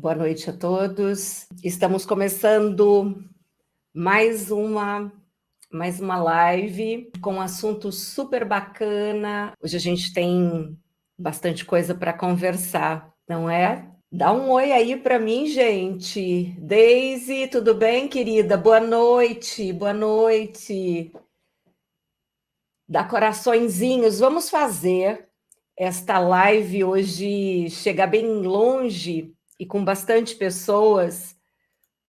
Boa noite a todos. Estamos começando mais uma live com um assunto super bacana. Hoje a gente tem bastante coisa para conversar, não é? Dá um oi aí para mim, gente. Daisy, tudo bem, querida? Boa noite, boa noite. Dá coraçõezinhos. Vamos fazer esta live hoje chegar bem longe e com bastante pessoas,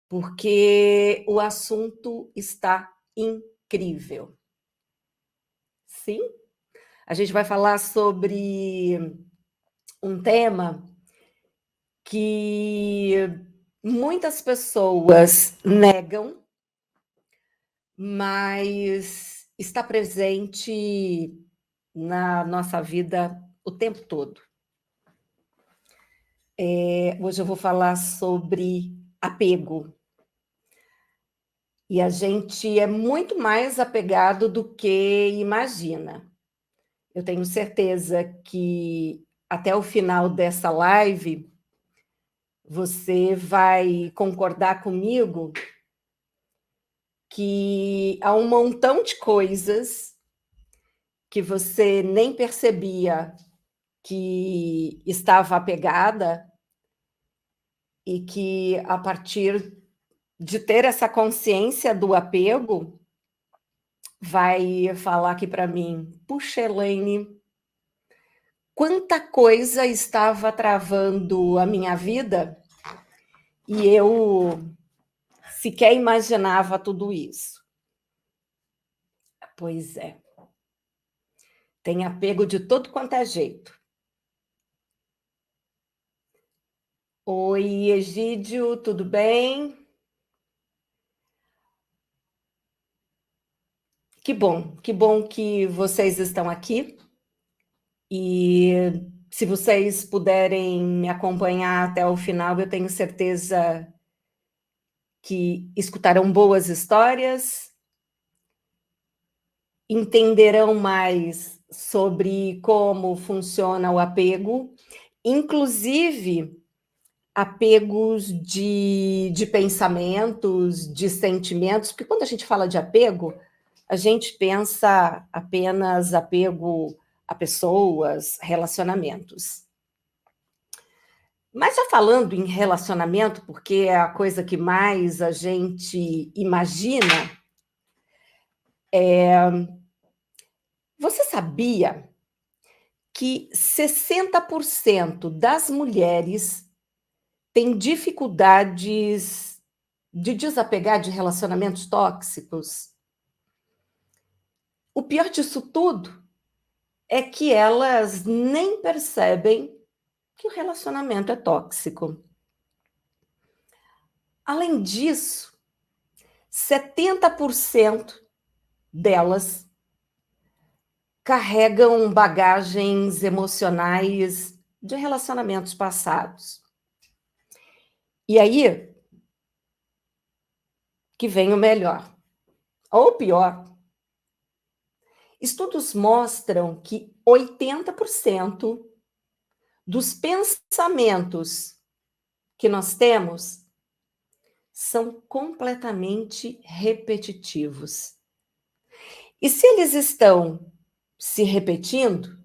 porque o assunto está incrível. Sim? A gente vai falar sobre um tema que muitas pessoas negam, mas está presente na nossa vida o tempo todo. Hoje eu vou falar sobre apego. E a gente é muito mais apegado do que imagina. Eu tenho certeza que até o final dessa live você vai concordar comigo que há um montão de coisas que você nem percebia que estava apegada e que, a partir de ter essa consciência do apego, vai falar aqui para mim: puxa, Elaine, quanta coisa estava travando a minha vida e eu sequer imaginava tudo isso. Pois é. Tem apego de todo quanto é jeito. Oi, Egídio, tudo bem? Que bom que vocês estão aqui. E se vocês puderem me acompanhar até o final, eu tenho certeza que escutarão boas histórias, entenderão mais sobre como funciona o apego, inclusive apegos de pensamentos, de sentimentos, porque quando a gente fala de apego, a gente pensa apenas apego a pessoas, relacionamentos. Mas já falando em relacionamento, porque é a coisa que mais a gente imagina, você sabia que 60% das mulheres têm dificuldades de desapegar de relacionamentos tóxicos? O pior disso tudo é que elas nem percebem que o relacionamento é tóxico. Além disso, 70% delas carregam bagagens emocionais de relacionamentos passados. E aí que vem o melhor, ou pior. Estudos mostram que 80% dos pensamentos que nós temos são completamente repetitivos. E se eles estão se repetindo,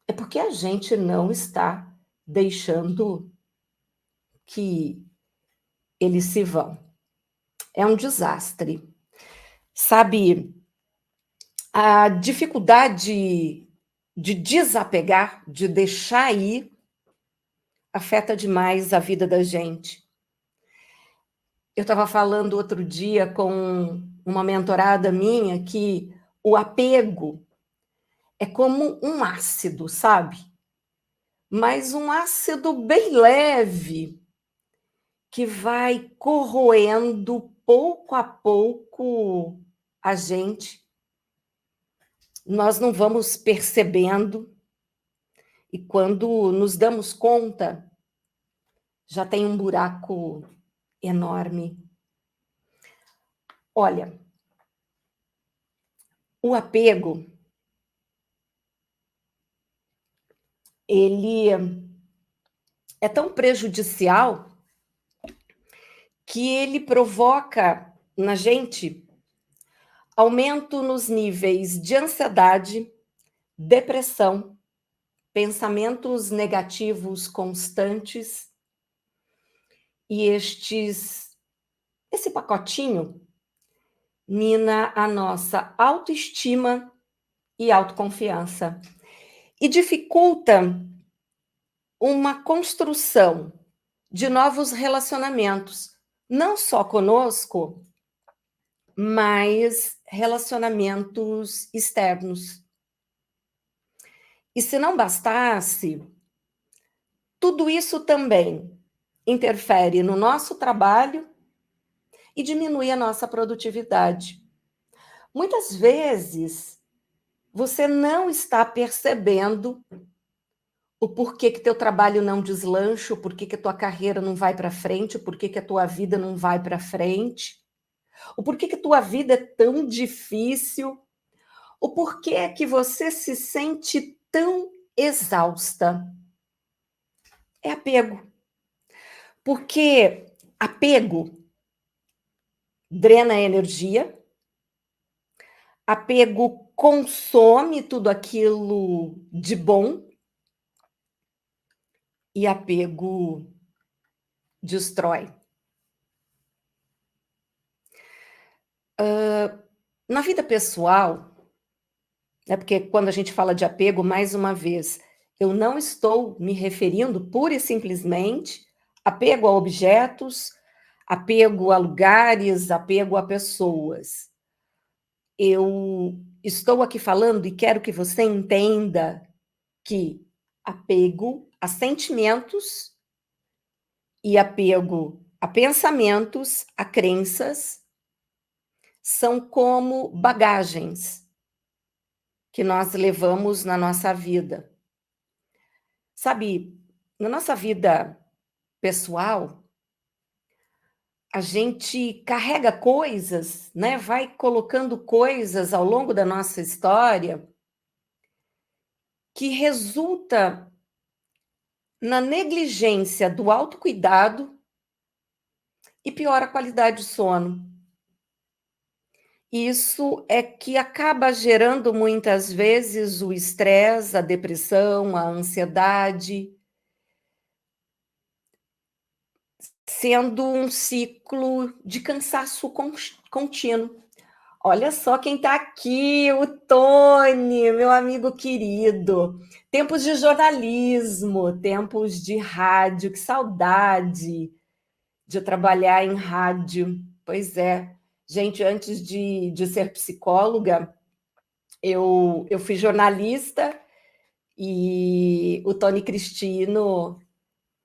é porque a gente não está deixando que eles se vão. É um desastre. Sabe, a dificuldade de desapegar, de deixar ir, afeta demais a vida da gente. Eu estava falando outro dia com uma mentorada minha que o apego é como um ácido, sabe? Mas um ácido bem leve, que vai corroendo pouco a pouco a gente. Nós não vamos percebendo, e quando nos damos conta, já tem um buraco enorme. Olha, o apego, ele é tão prejudicial que ele provoca na gente aumento nos níveis de ansiedade, depressão, pensamentos negativos constantes, e esse pacotinho mina a nossa autoestima e autoconfiança e dificulta uma construção de novos relacionamentos, não só conosco, mas relacionamentos externos. E se não bastasse, tudo isso também interfere no nosso trabalho e diminui a nossa produtividade. Muitas vezes, você não está percebendo o porquê que teu trabalho não deslancha, o porquê que a tua carreira não vai para frente, o porquê que a tua vida não vai para frente, o porquê que a tua vida é tão difícil, o porquê que você se sente tão exausta. É apego. Porque apego drena energia, apego consome tudo aquilo de bom e apego destrói. Na vida pessoal, porque quando a gente fala de apego, mais uma vez, eu não estou me referindo pura e simplesmente apego a objetos, apego a lugares, apego a pessoas. Eu estou aqui falando e quero que você entenda que apego a sentimentos e apego a pensamentos, a crenças, são como bagagens que nós levamos na nossa vida. Sabe, na nossa vida pessoal, a gente carrega coisas, né? Vai colocando coisas ao longo da nossa história que resulta na negligência do autocuidado e piora a qualidade de sono. Isso é que acaba gerando muitas vezes o estresse, a depressão, a ansiedade, sendo um ciclo de cansaço contínuo. Olha só quem está aqui, o Tony, meu amigo querido. Tempos de jornalismo, tempos de rádio, que saudade de trabalhar em rádio. Pois é, gente, antes de ser psicóloga, eu fui jornalista e o Tony Cristino,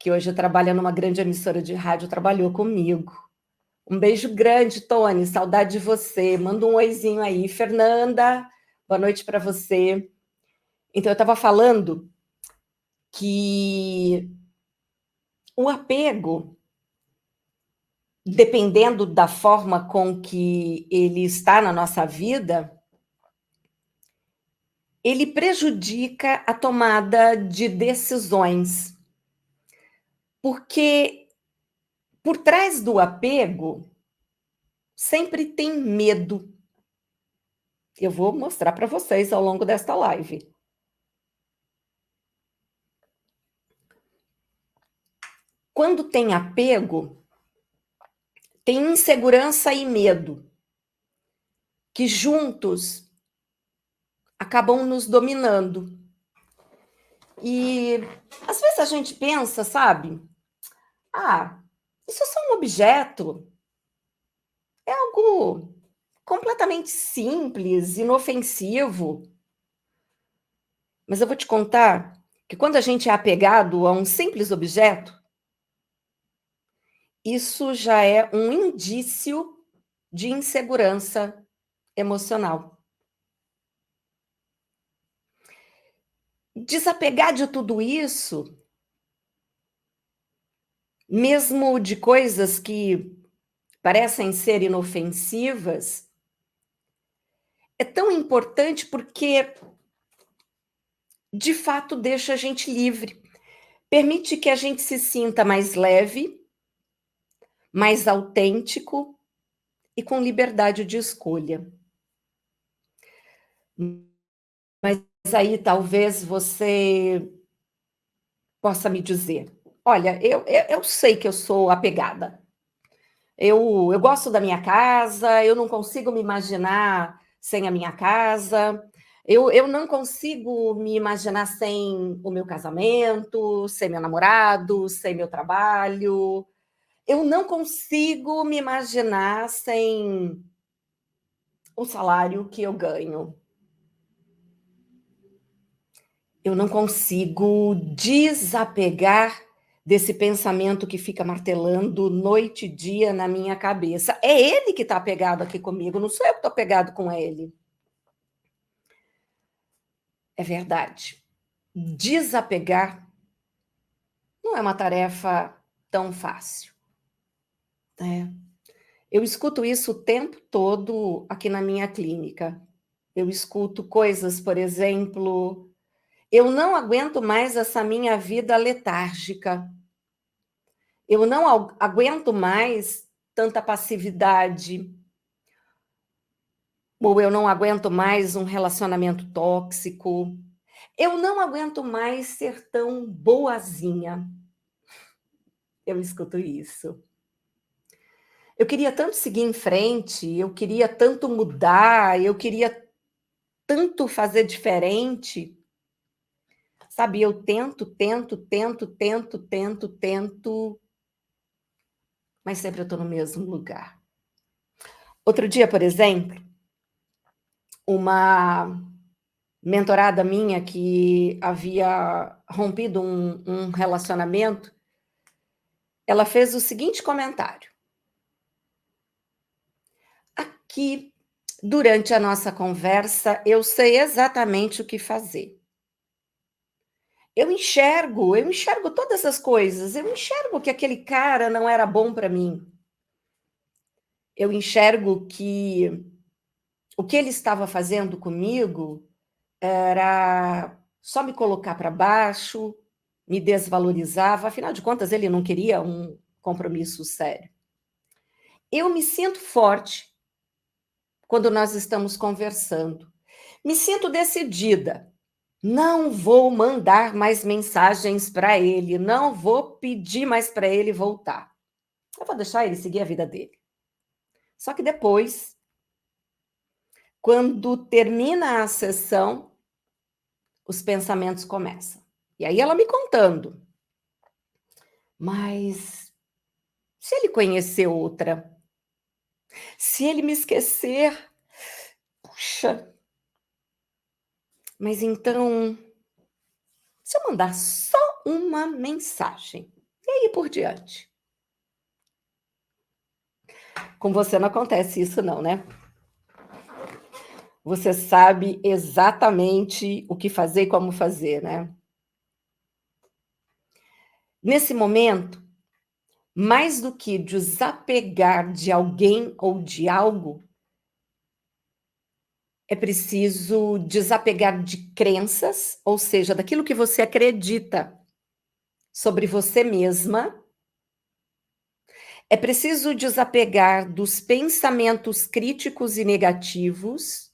que hoje trabalha numa grande emissora de rádio, trabalhou comigo. Um beijo grande, Tony, saudade de você. Manda um oizinho aí. Fernanda, boa noite para você. Então, eu estava falando que o apego, dependendo da forma com que ele está na nossa vida, ele prejudica a tomada de decisões. Porque por trás do apego sempre tem medo. Eu vou mostrar para vocês ao longo desta live. Quando tem apego, tem insegurança e medo, que juntos acabam nos dominando. E às vezes a gente pensa, sabe? Isso é só um objeto. É algo completamente simples, inofensivo. Mas eu vou te contar que quando a gente é apegado a um simples objeto, isso já é um indício de insegurança emocional. Desapegar de tudo isso, mesmo de coisas que parecem ser inofensivas, é tão importante porque, de fato, deixa a gente livre. permite que a gente se sinta mais leve, mais autêntico e com liberdade de escolha. Mas aí talvez você possa me dizer: olha, eu sei que eu sou apegada. Eu gosto da minha casa, eu não consigo me imaginar sem a minha casa, eu não consigo me imaginar sem o meu casamento, sem meu namorado, sem meu trabalho. Eu não consigo me imaginar sem o salário que eu ganho. Eu não consigo desapegar desse pensamento que fica martelando noite e dia na minha cabeça. É ele que está apegado aqui comigo, não sou eu que estou apegado com ele. É verdade. Desapegar não é uma tarefa tão fácil, né? Eu escuto isso o tempo todo aqui na minha clínica. Eu escuto coisas, por exemplo, eu não aguento mais essa minha vida letárgica. Eu não aguento mais tanta passividade, ou eu não aguento mais um relacionamento tóxico. Eu não aguento mais ser tão boazinha. Eu escuto isso. Eu queria tanto seguir em frente, eu queria tanto mudar, eu queria tanto fazer diferente. Sabe, eu tento, mas sempre eu estou no mesmo lugar. Outro dia, por exemplo, uma mentorada minha que havia rompido um relacionamento, ela fez o seguinte comentário: aqui, durante a nossa conversa, eu sei exatamente o que fazer. Eu enxergo todas as coisas, eu enxergo que aquele cara não era bom para mim. Eu enxergo que o que ele estava fazendo comigo era só me colocar para baixo, me desvalorizava, afinal de contas, ele não queria um compromisso sério. Eu me sinto forte quando nós estamos conversando. Me sinto decidida. Não vou mandar mais mensagens para ele, não vou pedir mais para ele voltar. Eu vou deixar ele seguir a vida dele. Só que depois, quando termina a sessão, os pensamentos começam. E aí ela me contando. Mas se ele conhecer outra, se ele me esquecer, puxa, mas então, se eu mandar só uma mensagem, e aí por diante? Com você não acontece isso não, né? Você sabe exatamente o que fazer e como fazer, né? Nesse momento, mais do que desapegar de alguém ou de algo, é preciso desapegar de crenças, ou seja, daquilo que você acredita sobre você mesma. É preciso desapegar dos pensamentos críticos e negativos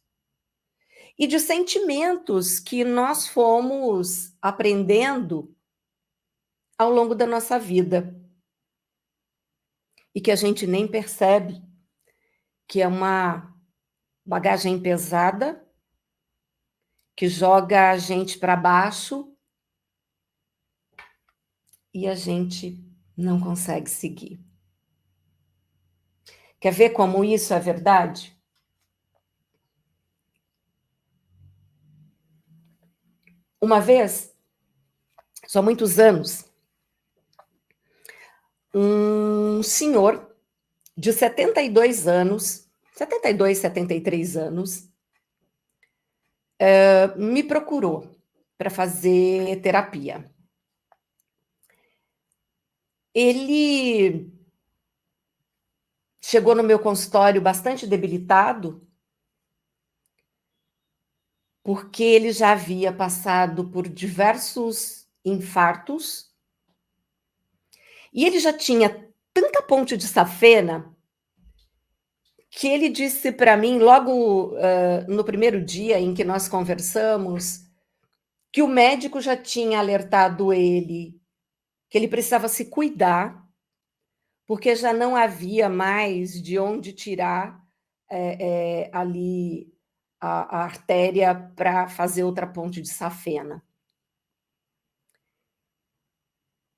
e de sentimentos que nós fomos aprendendo ao longo da nossa vida e que a gente nem percebe que é uma bagagem pesada que joga a gente para baixo e a gente não consegue seguir. Quer ver como isso é verdade? Uma vez, só há muitos anos, um senhor de 72 anos, 72, 73 anos, me procurou para fazer terapia. Ele chegou no meu consultório bastante debilitado, porque ele já havia passado por diversos infartos E ele já tinha tanta ponte de safena que ele disse para mim, logo no primeiro dia em que nós conversamos, que o médico já tinha alertado ele que ele precisava se cuidar, porque já não havia mais de onde tirar ali a artéria para fazer outra ponte de safena.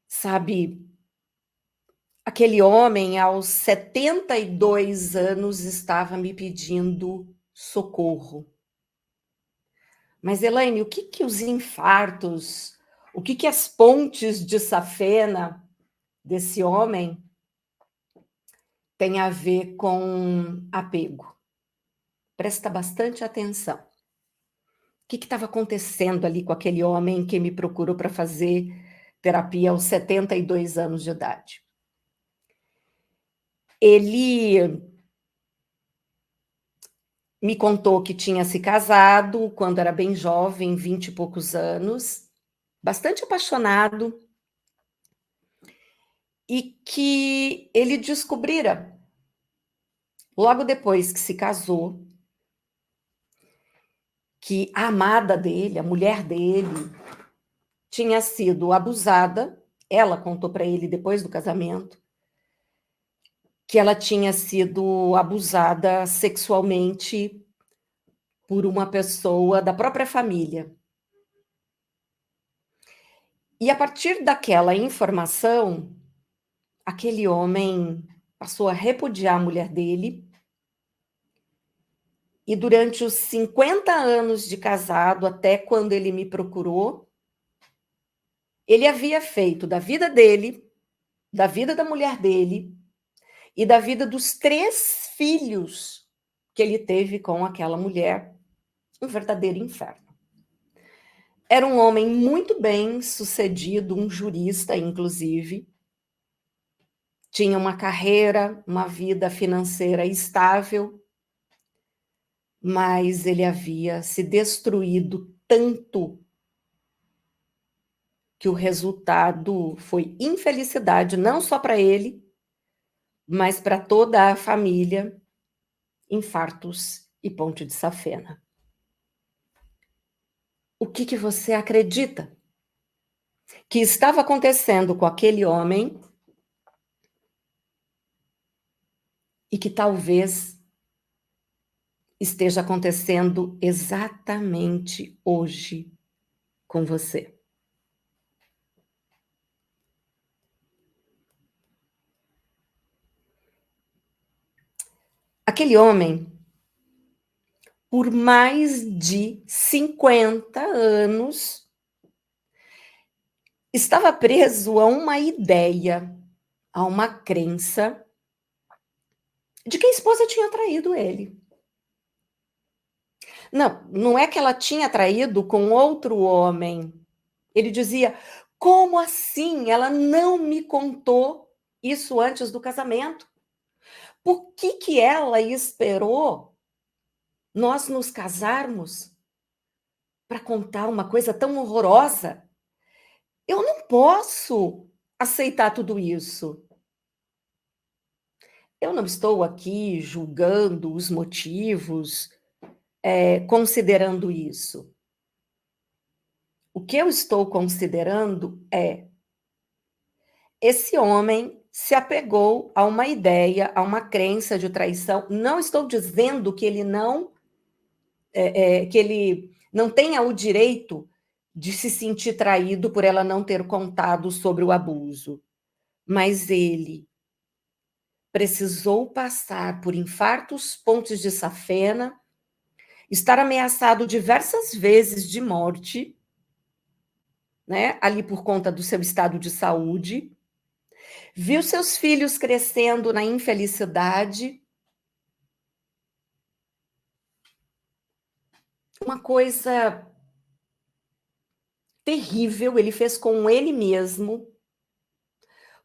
Sabe, aquele homem, aos 72 anos, estava me pedindo socorro. Mas, Elaine, o que que os infartos, o que que as pontes de safena desse homem têm a ver com apego? Presta bastante atenção. O que estava acontecendo ali com aquele homem que me procurou para fazer terapia aos 72 anos de idade? Ele me contou que tinha se casado quando era bem jovem, 20 e poucos anos, bastante apaixonado, e que ele descobrira, logo depois que se casou, que a amada dele, a mulher dele, tinha sido abusada. Ela contou para ele depois do casamento que ela tinha sido abusada sexualmente por uma pessoa da própria família. E a partir daquela informação, aquele homem passou a repudiar a mulher dele, e durante os 50 anos de casado, até quando ele me procurou, ele havia feito da vida dele, da vida da mulher dele e da vida dos 3 filhos que ele teve com aquela mulher um verdadeiro inferno. Era um homem muito bem sucedido, um jurista, inclusive. Tinha uma carreira, uma vida financeira estável, mas ele havia se destruído tanto que o resultado foi infelicidade, não só para ele, mas para toda a família, infartos e ponte de safena. O que que você acredita que estava acontecendo com aquele homem e que talvez esteja acontecendo exatamente hoje com você? Aquele homem, por mais de 50 anos, estava preso a uma ideia, a uma crença de que a esposa tinha traído ele. Não, não é que ela tinha traído com outro homem. Ele dizia: como assim? Ela não me contou isso antes do casamento. Por que que ela esperou nós nos casarmos para contar uma coisa tão horrorosa? Eu não posso aceitar tudo isso. Eu não estou aqui julgando os motivos, considerando isso. O que eu estou considerando é: esse homem se apegou a uma ideia, a uma crença de traição. Não estou dizendo que ele não tenha o direito de se sentir traído por ela não ter contado sobre o abuso, mas ele precisou passar por infartos, pontes de safena, estar ameaçado diversas vezes de morte, né, ali por conta do seu estado de saúde, viu seus filhos crescendo na infelicidade. Uma coisa terrível ele fez com ele mesmo,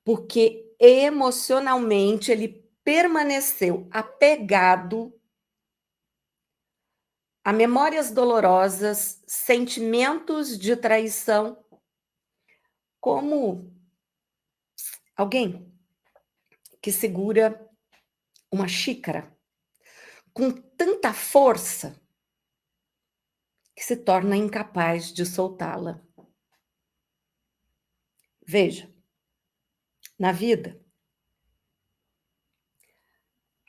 porque emocionalmente ele permaneceu apegado a memórias dolorosas, sentimentos de traição, como Alguém que segura uma xícara com tanta força que se torna incapaz de soltá-la. Veja, na vida,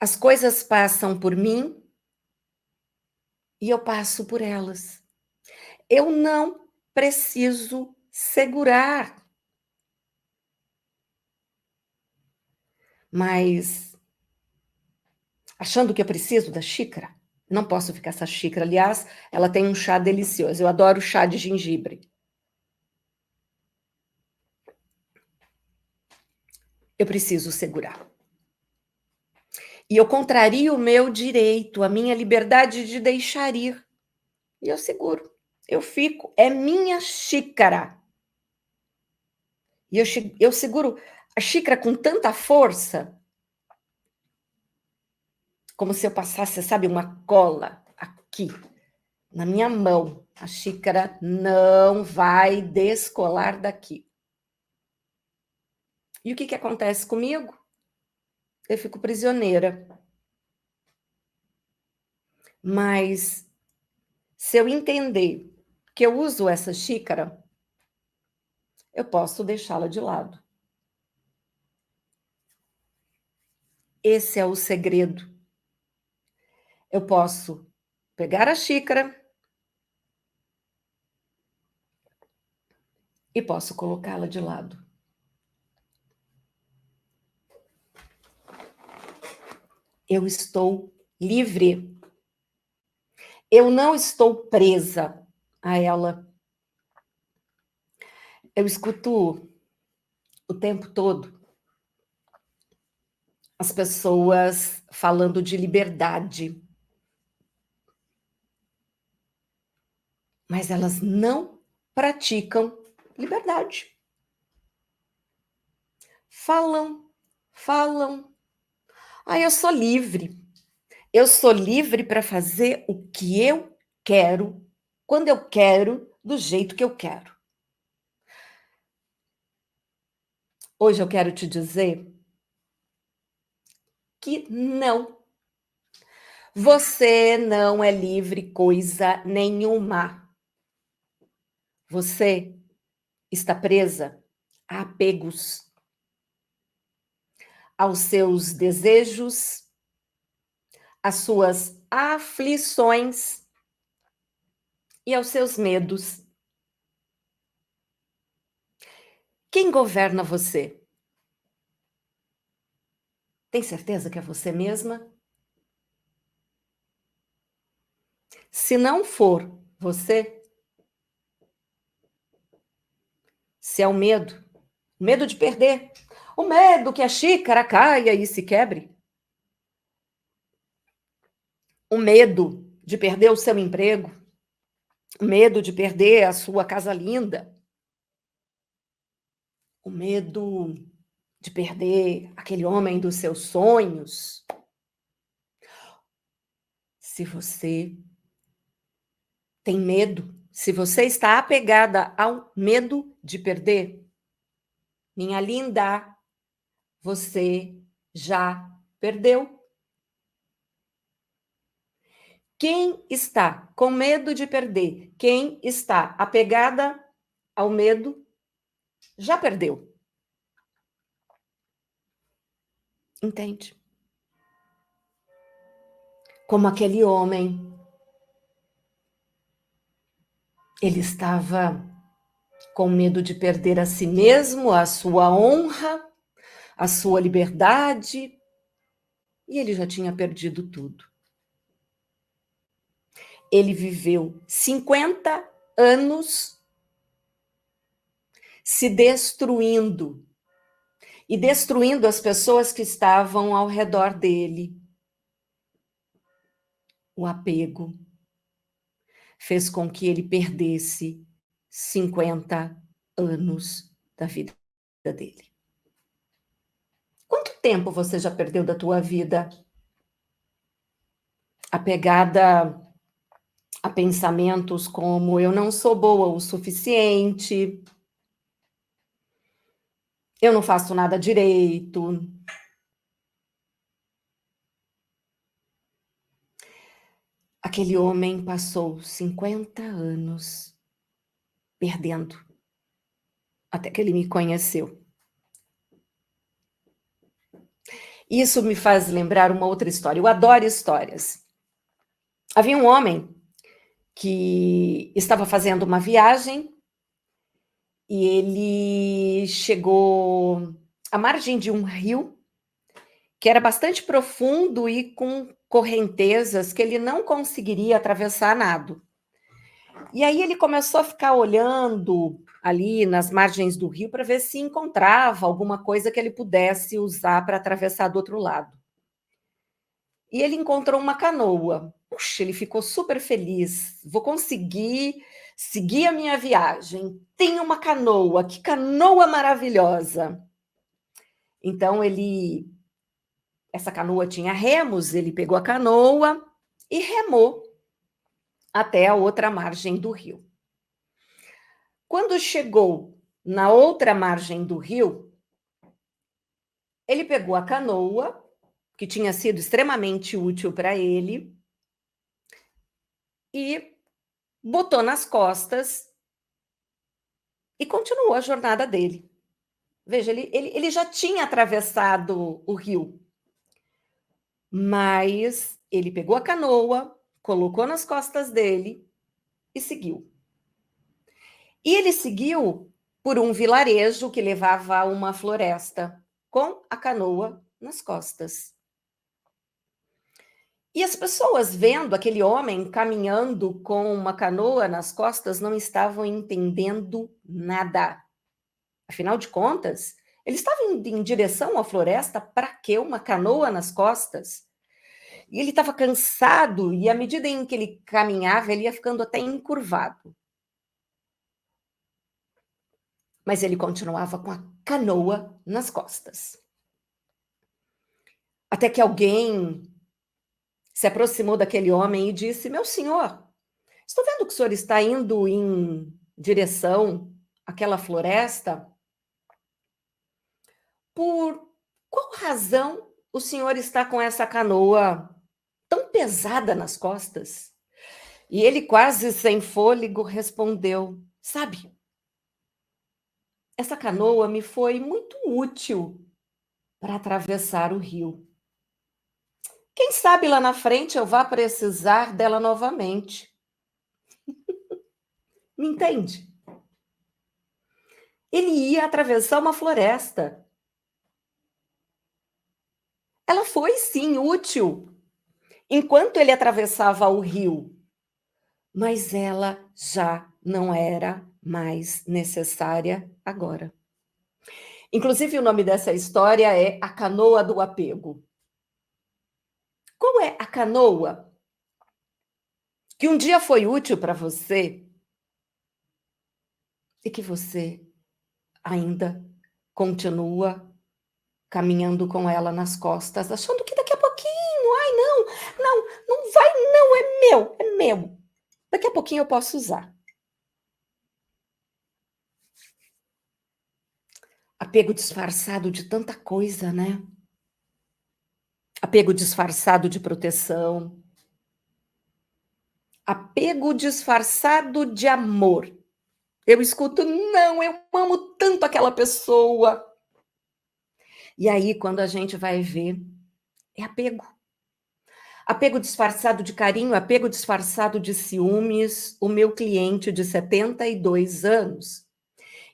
as coisas passam por mim e eu passo por elas. Eu não preciso segurar, mas achando que eu preciso da xícara, não posso ficar essa xícara. Aliás, ela tem um chá delicioso. Eu adoro chá de gengibre. Eu preciso segurar. E eu contrario o meu direito, a minha liberdade de deixar ir. E eu seguro. Eu fico. É minha xícara. E eu seguro a xícara com tanta força, como se eu passasse, sabe, uma cola aqui, na minha mão. A xícara não vai descolar daqui. E o que acontece comigo? Eu fico prisioneira. Mas se eu entender que eu uso essa xícara, eu posso deixá-la de lado. Esse é o segredo. Eu posso pegar a xícara e posso colocá-la de lado. Eu estou livre. Eu não estou presa a ela. Eu escuto o tempo todo as pessoas falando de liberdade. Mas elas não praticam liberdade. Falam. Ah, eu sou livre. Eu sou livre para fazer o que eu quero, quando eu quero, do jeito que eu quero. Hoje eu quero te dizer que não. Você não é livre coisa nenhuma. Você está presa a apegos, aos seus desejos, às suas aflições e aos seus medos. Quem governa você? Tem certeza que é você mesma? Se não for você, se é o medo de perder, o medo que a xícara caia e se quebre, o medo de perder o seu emprego, o medo de perder a sua casa linda, o medo de perder aquele homem dos seus sonhos. Se você tem medo, se você está apegada ao medo de perder, minha linda, você já perdeu. Quem está com medo de perder, quem está apegada ao medo, já perdeu. Entende? Como aquele homem, ele estava com medo de perder a si mesmo, a sua honra, a sua liberdade, e ele já tinha perdido tudo. Ele viveu 50 anos se destruindo e destruindo as pessoas que estavam ao redor dele. O apego fez com que ele perdesse 50 anos da vida dele. Quanto tempo você já perdeu da tua vida apegada a pensamentos como eu não sou boa o suficiente, eu não faço nada direito. Aquele homem passou 50 anos perdendo, até que ele me conheceu. Isso me faz lembrar uma outra história. Eu adoro histórias. Havia um homem que estava fazendo uma viagem e ele chegou à margem de um rio que era bastante profundo e com correntezas que ele não conseguiria atravessar a nado. E aí ele começou a ficar olhando ali nas margens do rio para ver se encontrava alguma coisa que ele pudesse usar para atravessar do outro lado. E ele encontrou uma canoa. Puxa, ele ficou super feliz. Vou conseguir seguir a minha viagem. Tem uma canoa, que canoa maravilhosa. Então essa canoa tinha remos, ele pegou a canoa e remou até a outra margem do rio. Quando chegou na outra margem do rio, ele pegou a canoa, que tinha sido extremamente útil para ele, e botou nas costas e continuou a jornada dele. Veja, ele já tinha atravessado o rio, mas ele pegou a canoa, colocou nas costas dele e seguiu. E ele seguiu por um vilarejo que levava a uma floresta, com a canoa nas costas. E as pessoas vendo aquele homem caminhando com uma canoa nas costas não estavam entendendo nada. Afinal de contas, ele estava indo em direção à floresta, para quê uma canoa nas costas? E ele estava cansado, e à medida em que ele caminhava, ele ia ficando até encurvado. Mas ele continuava com a canoa nas costas. Até que alguém se aproximou daquele homem e disse: Meu senhor, estou vendo que o senhor está indo em direção àquela floresta. Por qual razão o senhor está com essa canoa tão pesada nas costas? E ele, quase sem fôlego, respondeu: Sabe, essa canoa me foi muito útil para atravessar o rio. Quem sabe lá na frente eu vá precisar dela novamente. Me entende? Ele ia atravessar uma floresta. Ela foi, sim, útil enquanto ele atravessava o rio, mas ela já não era mais necessária agora. Inclusive, o nome dessa história é A Canoa do Apego. Qual é a canoa que um dia foi útil para você e que você ainda continua caminhando com ela nas costas, achando que daqui a pouquinho, ai não, não, não vai não, é meu. Daqui a pouquinho eu posso usar. Apego disfarçado de tanta coisa, né? Apego disfarçado de proteção. Apego disfarçado de amor. Eu escuto, não, eu amo tanto aquela pessoa. E aí, quando a gente vai ver, é apego. Apego disfarçado de carinho, apego disfarçado de ciúmes. O meu cliente de 72 anos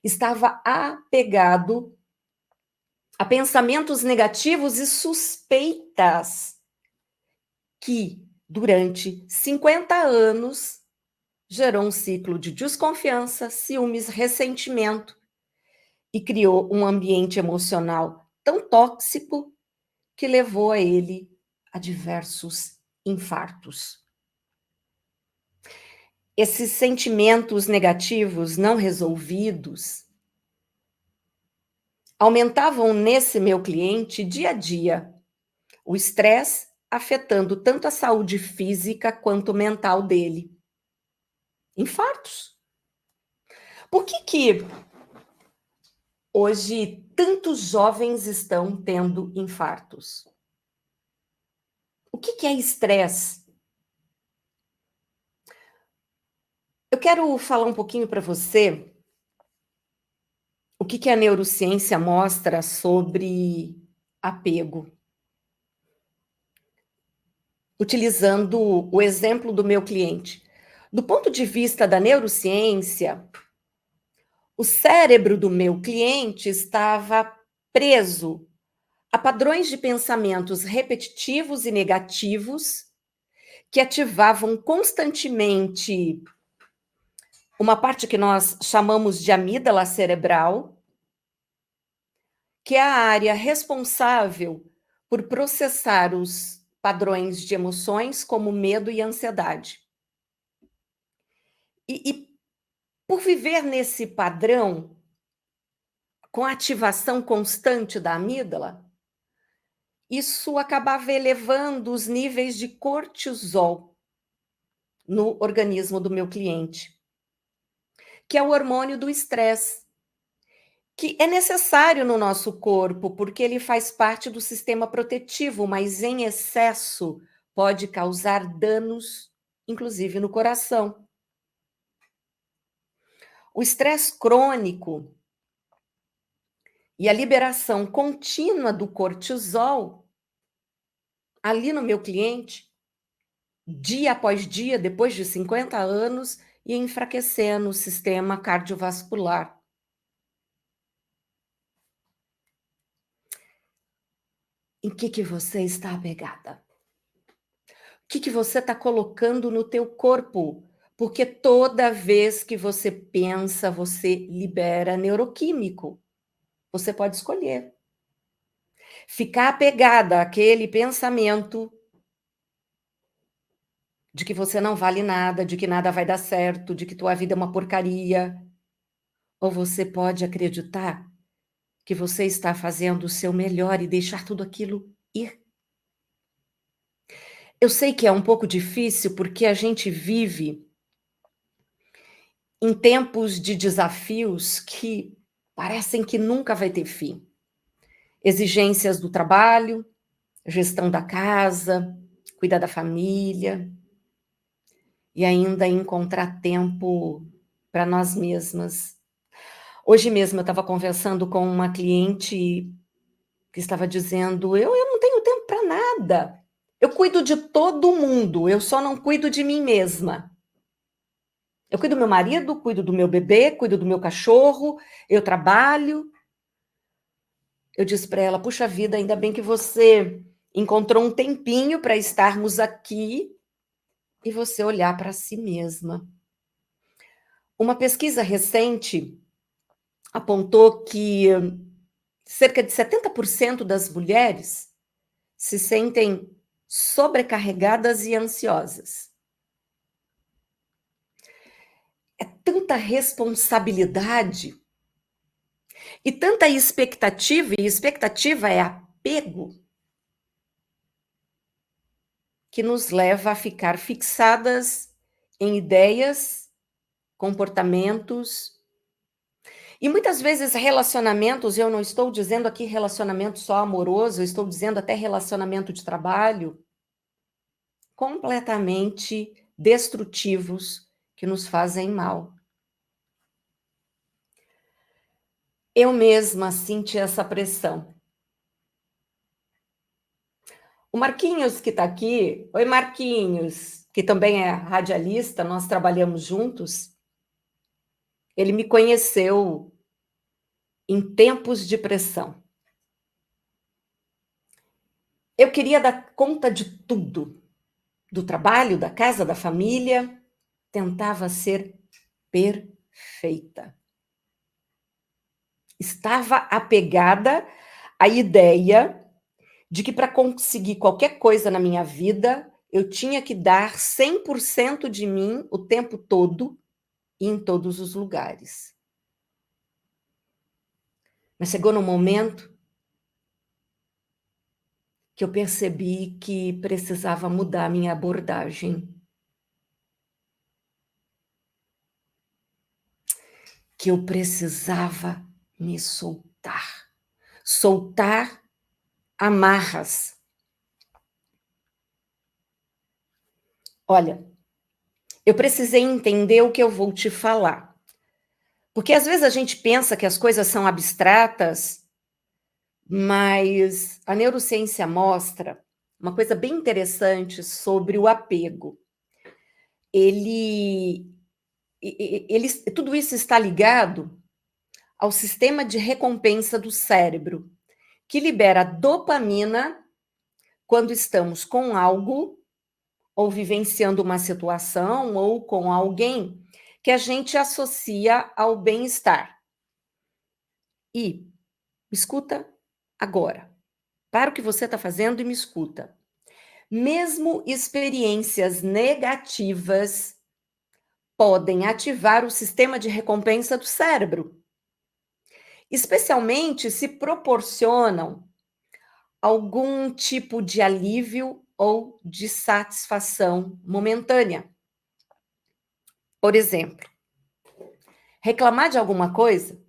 estava apegado a pensamentos negativos e suspeitas que, durante 50 anos, gerou um ciclo de desconfiança, ciúmes, ressentimento e criou um ambiente emocional tão tóxico que levou a ele a diversos infartos. Esses sentimentos negativos não resolvidos aumentavam nesse meu cliente dia a dia o estresse, afetando tanto a saúde física quanto mental dele. Infartos. Por que Hoje, tantos jovens estão tendo infartos. O que é estresse? Eu quero falar um pouquinho para você o que a neurociência mostra sobre apego, utilizando o exemplo do meu cliente. Do ponto de vista da neurociência, o cérebro do meu cliente estava preso a padrões de pensamentos repetitivos e negativos que ativavam constantemente uma parte que nós chamamos de amígdala cerebral, que é a área responsável por processar os padrões de emoções como medo e ansiedade. E por viver nesse padrão, com a ativação constante da amígdala, isso acabava elevando os níveis de cortisol no organismo do meu cliente, que é o hormônio do estresse, que é necessário no nosso corpo, porque ele faz parte do sistema protetivo, mas em excesso pode causar danos, inclusive no coração. O estresse crônico e a liberação contínua do cortisol, ali no meu cliente, dia após dia, depois de 50 anos, e enfraquecendo o sistema cardiovascular. Em que você está apegada? O que você está colocando no teu corpo? Porque toda vez que você pensa, você libera neuroquímico. Você pode escolher. Ficar apegada àquele pensamento de que você não vale nada, de que nada vai dar certo, de que tua vida é uma porcaria. Ou você pode acreditar que você está fazendo o seu melhor e deixar tudo aquilo ir. Eu sei que é um pouco difícil porque a gente vive em tempos de desafios que parecem que nunca vai ter fim. Exigências do trabalho, gestão da casa, cuidar da família e ainda encontrar tempo para nós mesmas. Hoje mesmo eu estava conversando com uma cliente que estava dizendo: eu não tenho tempo para nada. Eu cuido de todo mundo, eu só não cuido de mim mesma. Eu cuido do meu marido, cuido do meu bebê, cuido do meu cachorro, eu trabalho. Eu disse para ela: puxa vida, ainda bem que você encontrou um tempinho para estarmos aqui e você olhar para si mesma. Uma pesquisa recente apontou que cerca de 70% das mulheres se sentem sobrecarregadas e ansiosas. É tanta responsabilidade e tanta expectativa, e expectativa é apego, que nos leva a ficar fixadas em ideias, comportamentos e muitas vezes relacionamentos. Eu não estou dizendo aqui relacionamento só amoroso, eu estou dizendo até relacionamento de trabalho, completamente destrutivos, que nos fazem mal. Eu mesma senti essa pressão. O Marquinhos, que está aqui, oi Marquinhos, que também é radialista, nós trabalhamos juntos, ele me conheceu em tempos de pressão. Eu queria dar conta de tudo, do trabalho, da casa, da família, tentava ser perfeita. Estava apegada à ideia de que para conseguir qualquer coisa na minha vida, eu tinha que dar 100% de mim o tempo todo e em todos os lugares. Mas chegou no momento que eu percebi que precisava mudar a minha abordagem. Que eu precisava me soltar. soltar. Soltar amarras. Olha, eu precisei entender o que eu vou te falar. Porque às vezes a gente pensa que as coisas são abstratas, mas a neurociência mostra uma coisa bem interessante sobre o apego. Tudo isso está ligado ao sistema de recompensa do cérebro, que libera dopamina quando estamos com algo, ou vivenciando uma situação, ou com alguém que a gente associa ao bem-estar. E me escuta agora. Para o que você está fazendo e me escuta. Mesmo experiências negativas podem ativar o sistema de recompensa do cérebro, especialmente se proporcionam algum tipo de alívio ou de satisfação momentânea. Por exemplo, reclamar de alguma coisa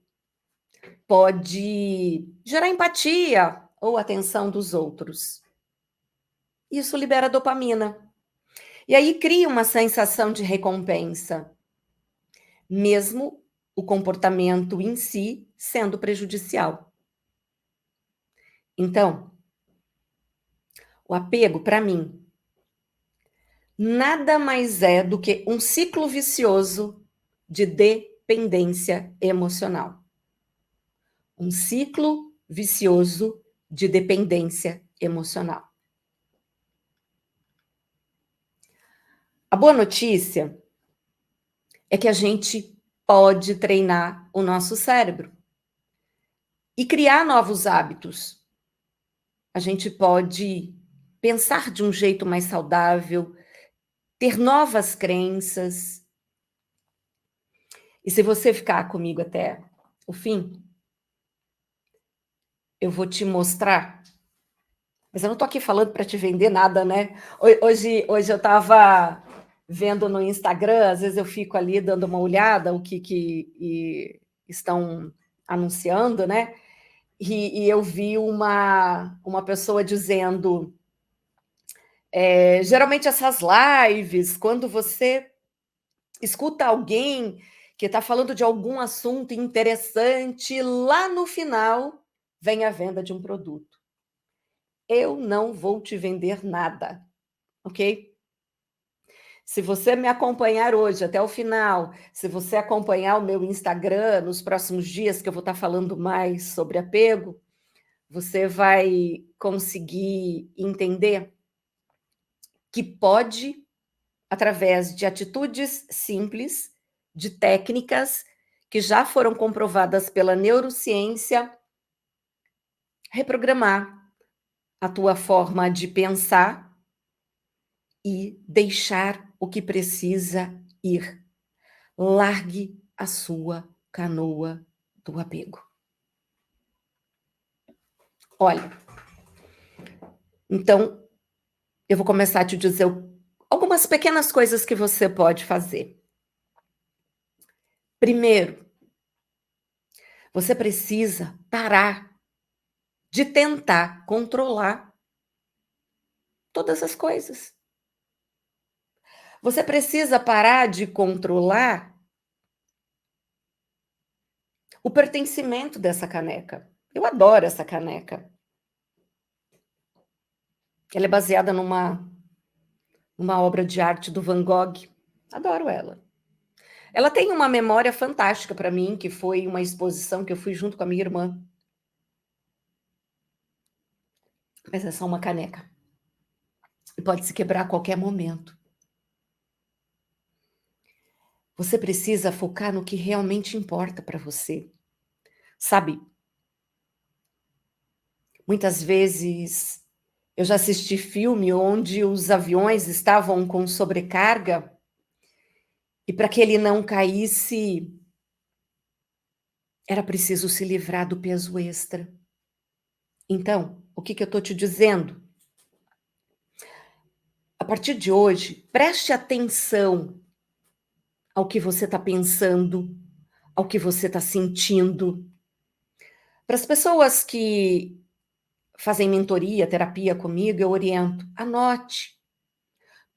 pode gerar empatia ou atenção dos outros. Isso libera dopamina. E aí cria uma sensação de recompensa, mesmo o comportamento em si sendo prejudicial. Então, o apego, para mim, nada mais é do que um ciclo vicioso de dependência emocional. Um ciclo vicioso de dependência emocional. A boa notícia é que a gente pode treinar o nosso cérebro e criar novos hábitos. A gente pode pensar de um jeito mais saudável, ter novas crenças. E se você ficar comigo até o fim, eu vou te mostrar. Mas eu não estou aqui falando para te vender nada, né? Hoje eu estava vendo no Instagram, às vezes eu fico ali dando uma olhada o que estão anunciando, né? E eu vi uma pessoa dizendo, geralmente essas lives, quando você escuta alguém que está falando de algum assunto interessante, lá no final vem a venda de um produto. Eu não vou te vender nada, ok? Se você me acompanhar hoje até o final, se você acompanhar o meu Instagram nos próximos dias, que eu vou estar falando mais sobre apego, você vai conseguir entender que pode, através de atitudes simples, de técnicas que já foram comprovadas pela neurociência, reprogramar a tua forma de pensar e deixar o que precisa ir. Largue a sua canoa do apego. Olha, então eu vou começar a te dizer algumas pequenas coisas que você pode fazer. Primeiro, você precisa parar de tentar controlar todas as coisas. Você precisa parar de controlar o pertencimento dessa caneca. Eu adoro essa caneca. Ela é baseada numa obra de arte do Van Gogh. Adoro ela. Ela tem uma memória fantástica para mim, que foi uma exposição que eu fui junto com a minha irmã. Mas é só uma caneca. E pode se quebrar a qualquer momento. Você precisa focar no que realmente importa para você. Sabe, muitas vezes eu já assisti filme onde os aviões estavam com sobrecarga e para que ele não caísse, era preciso se livrar do peso extra. Então, o que eu estou te dizendo? A partir de hoje, preste atenção ao que você está pensando, ao que você está sentindo. Para as pessoas que fazem mentoria, terapia comigo, eu oriento, anote.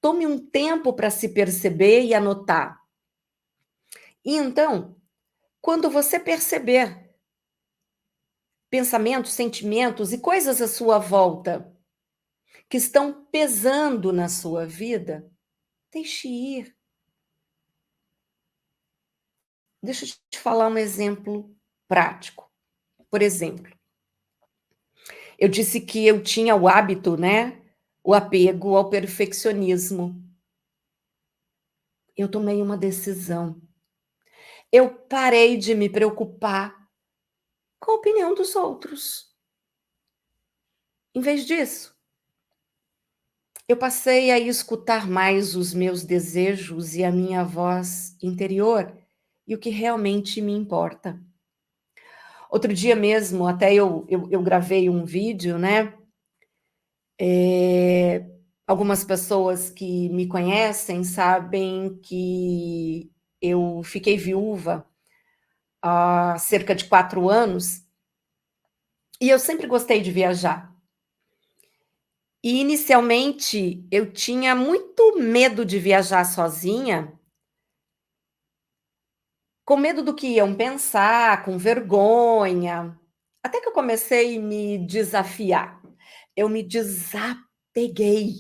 Tome um tempo para se perceber e anotar. E então, quando você perceber pensamentos, sentimentos e coisas à sua volta que estão pesando na sua vida, deixe ir. Deixa eu te falar um exemplo prático. Por exemplo, eu disse que eu tinha o hábito, né? O apego ao perfeccionismo. Eu tomei uma decisão. Eu parei de me preocupar com a opinião dos outros. Em vez disso, eu passei a escutar mais os meus desejos e a minha voz interior e o que realmente me importa. Outro dia mesmo, até eu gravei um vídeo, né? Algumas pessoas que me conhecem sabem que eu fiquei viúva há cerca de 4 anos e eu sempre gostei de viajar. E inicialmente eu tinha muito medo de viajar sozinha, com medo do que iam pensar, com vergonha, até que eu comecei a me desafiar. Eu me desapeguei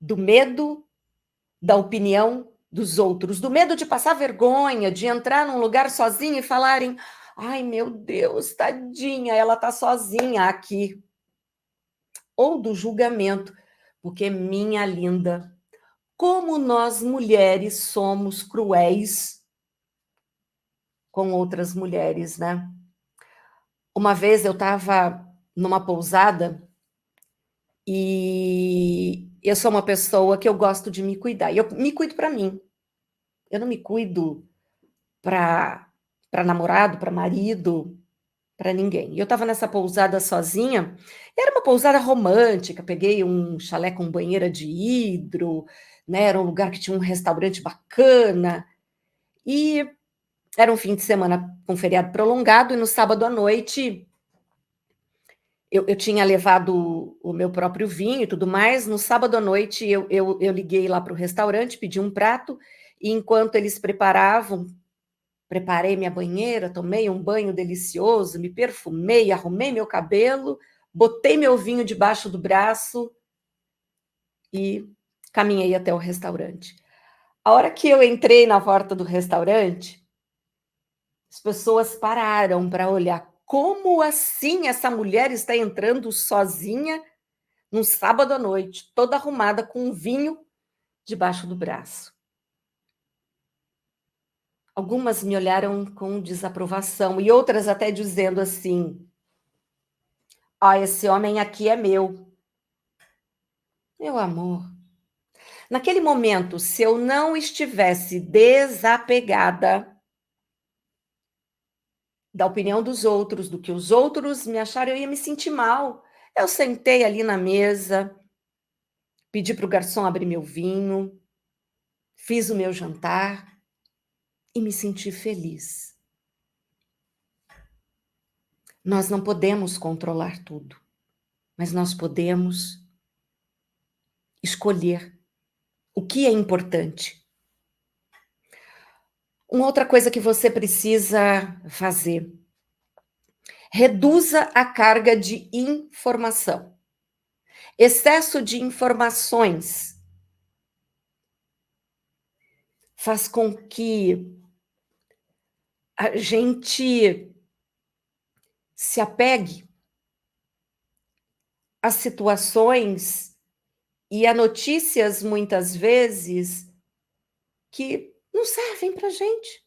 do medo da opinião dos outros, do medo de passar vergonha, de entrar num lugar sozinha e falarem: "Ai, meu Deus, tadinha, ela tá sozinha aqui", ou do julgamento, porque minha linda, como nós mulheres somos cruéis com outras mulheres, né? Uma vez eu estava numa pousada e eu sou uma pessoa que eu gosto de me cuidar. E eu me cuido para mim. Eu não me cuido para namorado, para marido, para ninguém. E eu estava nessa pousada sozinha. Era uma pousada romântica. Peguei um chalé com banheira de hidro, né? Era um lugar que tinha um restaurante bacana. E era um fim de semana com feriado prolongado, e no sábado à noite eu tinha levado o meu próprio vinho e tudo mais. No sábado à noite eu liguei lá para o restaurante, pedi um prato, e enquanto eles preparavam, preparei minha banheira, tomei um banho delicioso, me perfumei, arrumei meu cabelo, botei meu vinho debaixo do braço e caminhei até o restaurante. A hora que eu entrei na porta do restaurante, as pessoas pararam para olhar. Como assim essa mulher está entrando sozinha num sábado à noite, toda arrumada com um vinho debaixo do braço? Algumas me olharam com desaprovação e outras até dizendo assim: "Ah, esse homem aqui é meu". Meu amor, naquele momento, se eu não estivesse desapegada da opinião dos outros, do que os outros me acharam, eu ia me sentir mal. Eu sentei ali na mesa, pedi para o garçom abrir meu vinho, fiz o meu jantar e me senti feliz. Nós não podemos controlar tudo, mas nós podemos escolher o que é importante. Uma outra coisa que você precisa fazer: reduza a carga de informação. Excesso de informações faz com que a gente se apegue a situações e a notícias, muitas vezes, que não servem para a gente.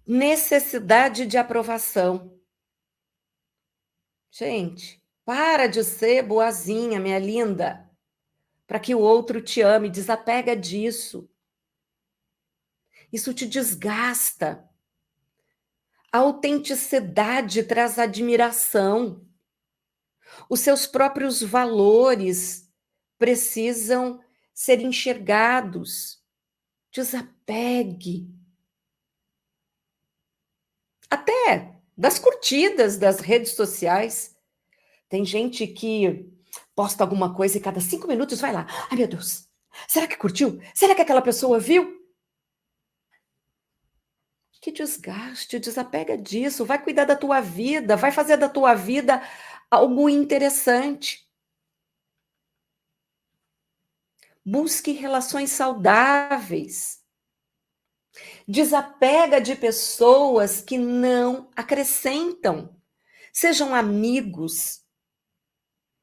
Necessidade de aprovação. Gente, para de ser boazinha, minha linda, para que o outro te ame. Desapega disso. Isso te desgasta. A autenticidade traz admiração. Os seus próprios valores precisam ser enxergados. Desapegue. até das curtidas das redes sociais. Tem gente que posta alguma coisa e cada 5 minutos vai lá. Ai, meu Deus, será que curtiu? Será que aquela pessoa viu? Que desgaste, desapega disso, vai cuidar da tua vida, vai fazer da tua vida algo interessante. Busque relações saudáveis. Desapega de pessoas que não acrescentam. Sejam amigos,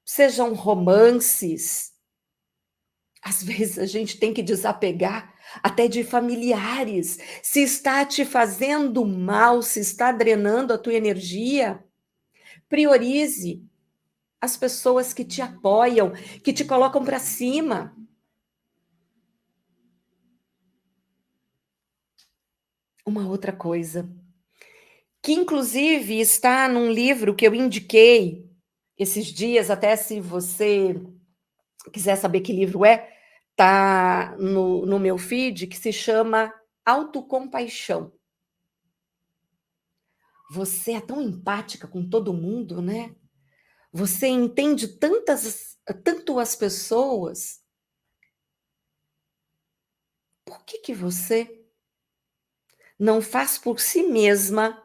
sejam romances. Às vezes a gente tem que desapegar até de familiares. Se está te fazendo mal, se está drenando a tua energia, priorize as pessoas que te apoiam, que te colocam para cima. Uma outra coisa, que inclusive está num livro que eu indiquei esses dias, até se você quiser saber que livro é, tá no meu feed, que se chama Autocompaixão. Você é tão empática com todo mundo, né? Você entende tanto as pessoas. Por que você não faz por si mesma?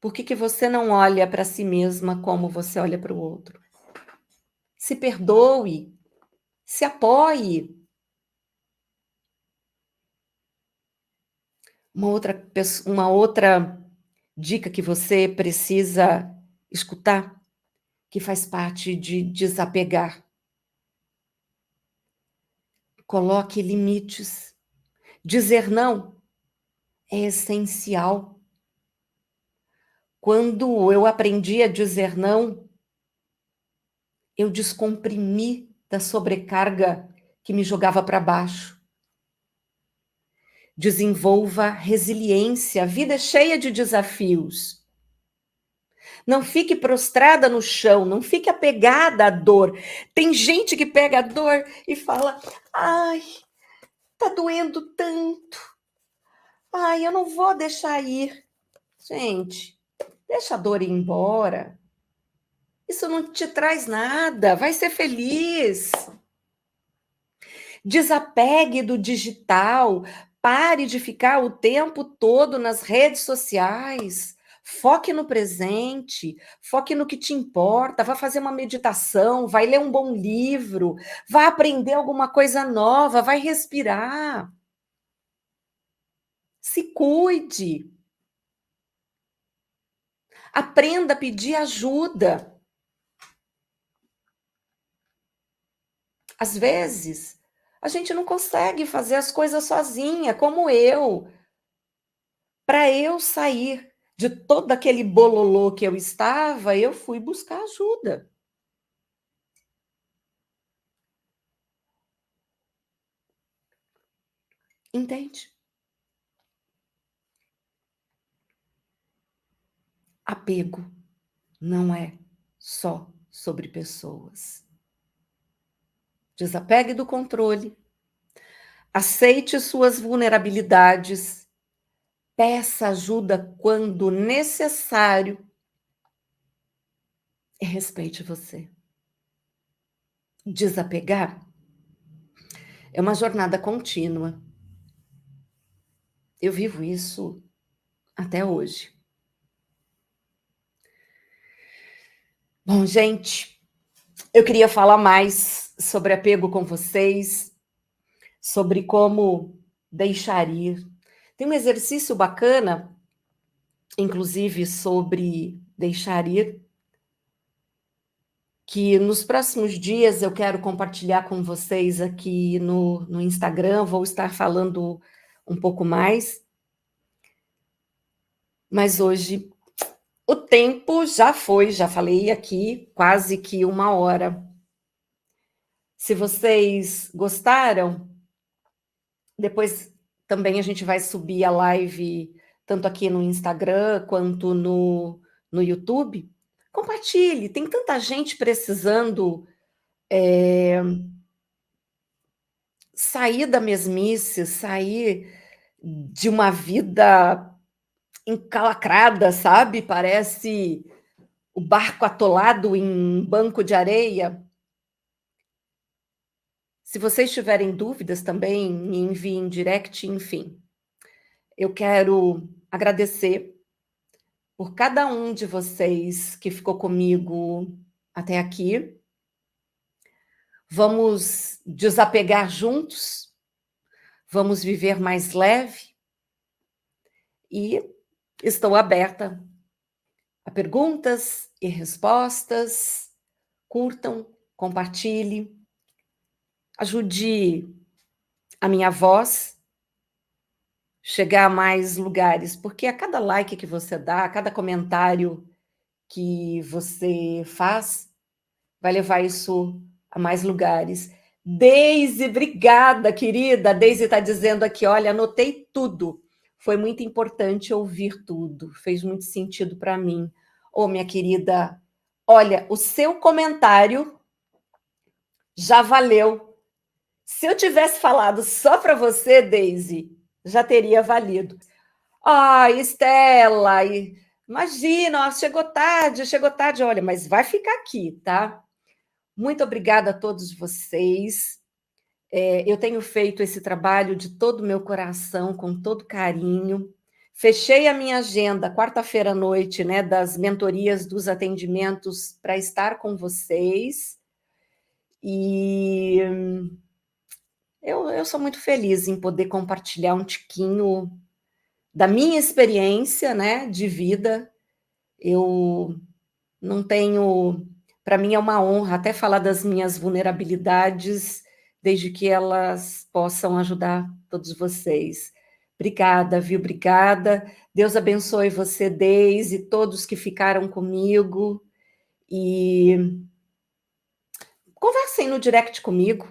Por que você não olha para si mesma como você olha para o outro? Se perdoe, se apoie. Uma outra dica que você precisa escutar, que faz parte de desapegar. Coloque limites. Dizer não é essencial. Quando eu aprendi a dizer não, eu descomprimi da sobrecarga que me jogava para baixo. Desenvolva resiliência. A vida é cheia de desafios. Não fique prostrada no chão, não fique apegada à dor. Tem gente que pega a dor e fala: ai, tá doendo tanto. Ai, eu não vou deixar ir. Gente, deixa a dor ir embora. Isso não te traz nada. Vai ser feliz. Desapegue do digital. Pare de ficar o tempo todo nas redes sociais. Foque no presente, foque no que te importa, vá fazer uma meditação, vai ler um bom livro, vá aprender alguma coisa nova, vai respirar. Se cuide. Aprenda a pedir ajuda. Às vezes, a gente não consegue fazer as coisas sozinha, como eu. Para eu sair de todo aquele bololô que eu estava, eu fui buscar ajuda. Entende? Apego não é só sobre pessoas. Desapegue do controle, aceite suas vulnerabilidades, peça ajuda quando necessário e respeite você. Desapegar é uma jornada contínua. Eu vivo isso até hoje. Bom, gente, eu queria falar mais sobre apego com vocês, sobre como deixar ir. Tem um exercício bacana, inclusive sobre deixar ir, que nos próximos dias eu quero compartilhar com vocês aqui no Instagram, vou estar falando um pouco mais, mas hoje o tempo já foi, já falei aqui quase que 1 hora. Se vocês gostaram, depois também a gente vai subir a live, tanto aqui no Instagram quanto no YouTube. Compartilhe, tem tanta gente precisando sair da mesmice, sair de uma vida encalacrada, sabe? Parece o barco atolado em um banco de areia. Se vocês tiverem dúvidas também, me enviem direct, enfim. Eu quero agradecer por cada um de vocês que ficou comigo até aqui. Vamos desapegar juntos, vamos viver mais leve e estou aberta a perguntas e respostas. Curtam, compartilhe, ajude a minha voz chegar a mais lugares, porque a cada like que você dá, a cada comentário que você faz, vai levar isso a mais lugares. Deise, obrigada, querida. A Deise está dizendo aqui, olha, anotei tudo. Foi muito importante ouvir tudo. Fez muito sentido para mim. Ô, minha querida, olha, o seu comentário já valeu. Se eu tivesse falado só para você, Deise, já teria valido. Ah, Estela, imagina, ó, chegou tarde, olha, mas vai ficar aqui, tá? Muito obrigada a todos vocês. Eu tenho feito esse trabalho de todo o meu coração, com todo carinho. Fechei a minha agenda quarta-feira à noite, né, das mentorias, dos atendimentos, para estar com vocês. E eu sou muito feliz em poder compartilhar um tiquinho da minha experiência, né, de vida. Eu não tenho... Para mim é uma honra até falar das minhas vulnerabilidades, desde que elas possam ajudar todos vocês. Obrigada, viu? Obrigada. Deus abençoe você, Deise, e todos que ficaram comigo. E conversem no direct comigo,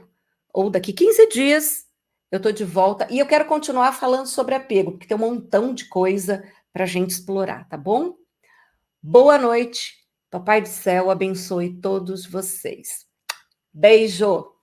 ou daqui 15 dias eu estou de volta. E eu quero continuar falando sobre apego, porque tem um montão de coisa para a gente explorar, tá bom? Boa noite. Papai do céu abençoe todos vocês. Beijo!